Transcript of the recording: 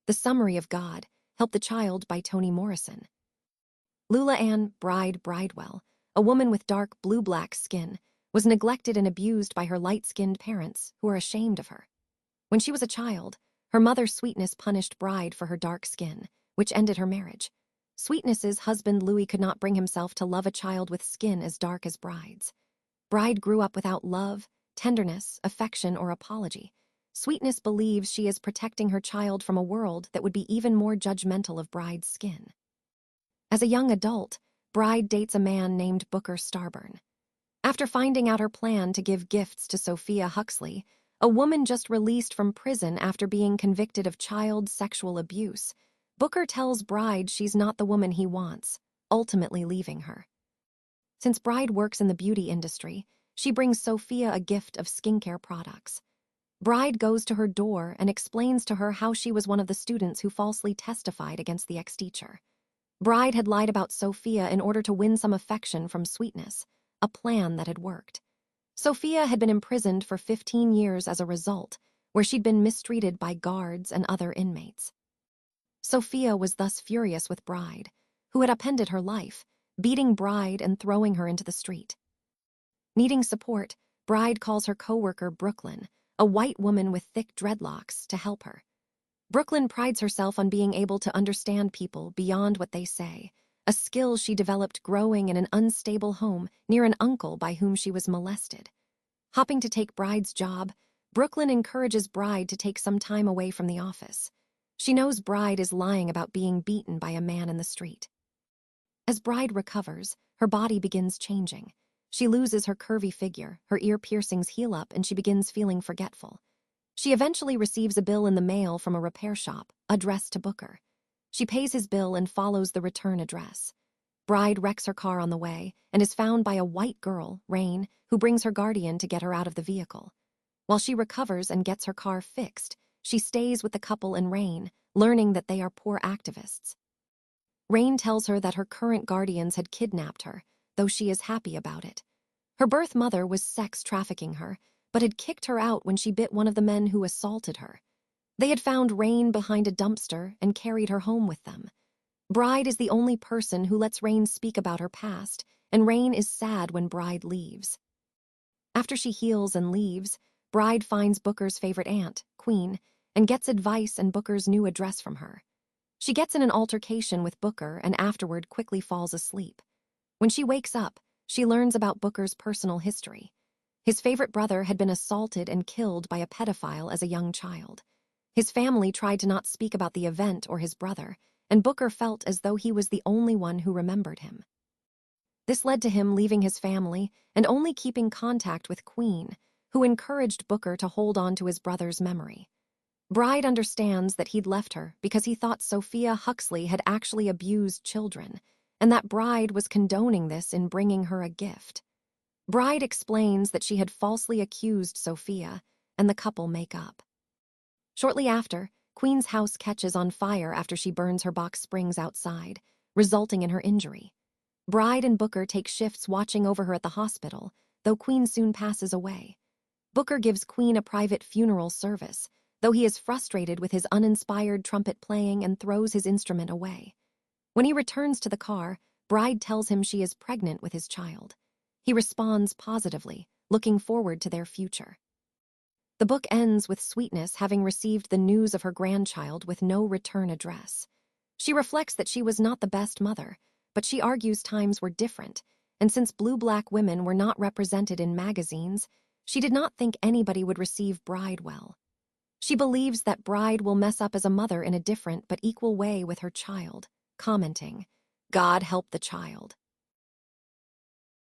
The Summary of God, Help the Child by Toni Morrison. Lula Ann Bridewell, a woman with dark blue-black skin, was neglected and abused by her light-skinned parents, who are ashamed of her. When she was a child, her mother Sweetness punished Bride for her dark skin, which ended her marriage. Sweetness's husband Louis could not bring himself to love a child with skin as dark as Bride's. Bride grew up without love, tenderness, affection, or apology. Sweetness believes she is protecting her child from a world that would be even more judgmental of Bride's skin. As a young adult, Bride dates a man named Booker Starburn. After finding out her plan to give gifts to Sophia Huxley, a woman just released from prison after being convicted of child sexual abuse, Booker tells Bride she's not the woman he wants, ultimately leaving her. Since Bride works in the beauty industry, she brings Sophia a gift of skincare products. Bride goes to her door and explains to her how she was one of the students who falsely testified against the ex-teacher. Bride had lied about Sophia in order to win some affection from Sweetness, a plan that had worked. Sophia had been imprisoned for 15 years as a result, where she'd been mistreated by guards and other inmates. Sophia was thus furious with Bride, who had upended her life, beating Bride and throwing her into the street. Needing support, Bride calls her co-worker Brooklyn, a white woman with thick dreadlocks, to help her. Brooklyn prides herself on being able to understand people beyond what they say, a skill she developed growing in an unstable home near an uncle by whom she was molested. Hopping to take Bride's job, Brooklyn encourages Bride to take some time away from the office. She knows Bride is lying about being beaten by a man in the street. As Bride recovers, her body begins changing. She loses her curvy figure, her ear piercings heal up, and she begins feeling forgetful. She eventually receives a bill in the mail from a repair shop, addressed to Booker. She pays his bill and follows the return address. Bride wrecks her car on the way and is found by a white girl, Rain, who brings her guardian to get her out of the vehicle. While she recovers and gets her car fixed, she stays with the couple and Rain, learning that they are poor activists. Rain tells her that her current guardians had kidnapped her, though she is happy about it. Her birth mother was sex trafficking her, but had kicked her out when she bit one of the men who assaulted her. They had found Rain behind a dumpster and carried her home with them. Bride is the only person who lets Rain speak about her past, and Rain is sad when Bride leaves. After she heals and leaves, Bride finds Booker's favorite aunt, Queen, and gets advice and Booker's new address from her. She gets in an altercation with Booker and afterward quickly falls asleep. When she wakes up, she learns about Booker's personal history. His favorite brother had been assaulted and killed by a pedophile as a young child. His family tried to not speak about the event or his brother, and Booker felt as though he was the only one who remembered him. This led to him leaving his family and only keeping contact with Queen, who encouraged Booker to hold on to his brother's memory. Bride understands that he'd left her because he thought Sophia Huxley had actually abused children, and that Bride was condoning this in bringing her a gift. Bride explains that she had falsely accused Sophia, and the couple make up. Shortly after, Queen's house catches on fire after she burns her box springs outside, resulting in her injury. Bride and Booker take shifts watching over her at the hospital, though Queen soon passes away. Booker gives Queen a private funeral service, though he is frustrated with his uninspired trumpet playing and throws his instrument away. When he returns to the car, Bride tells him she is pregnant with his child. He responds positively, looking forward to their future. The book ends with Sweetness having received the news of her grandchild with no return address. She reflects that she was not the best mother, but she argues times were different, and since blue-black women were not represented in magazines, she did not think anybody would receive Bride well. She believes that Bride will mess up as a mother in a different but equal way with her child, commenting, "God help the child."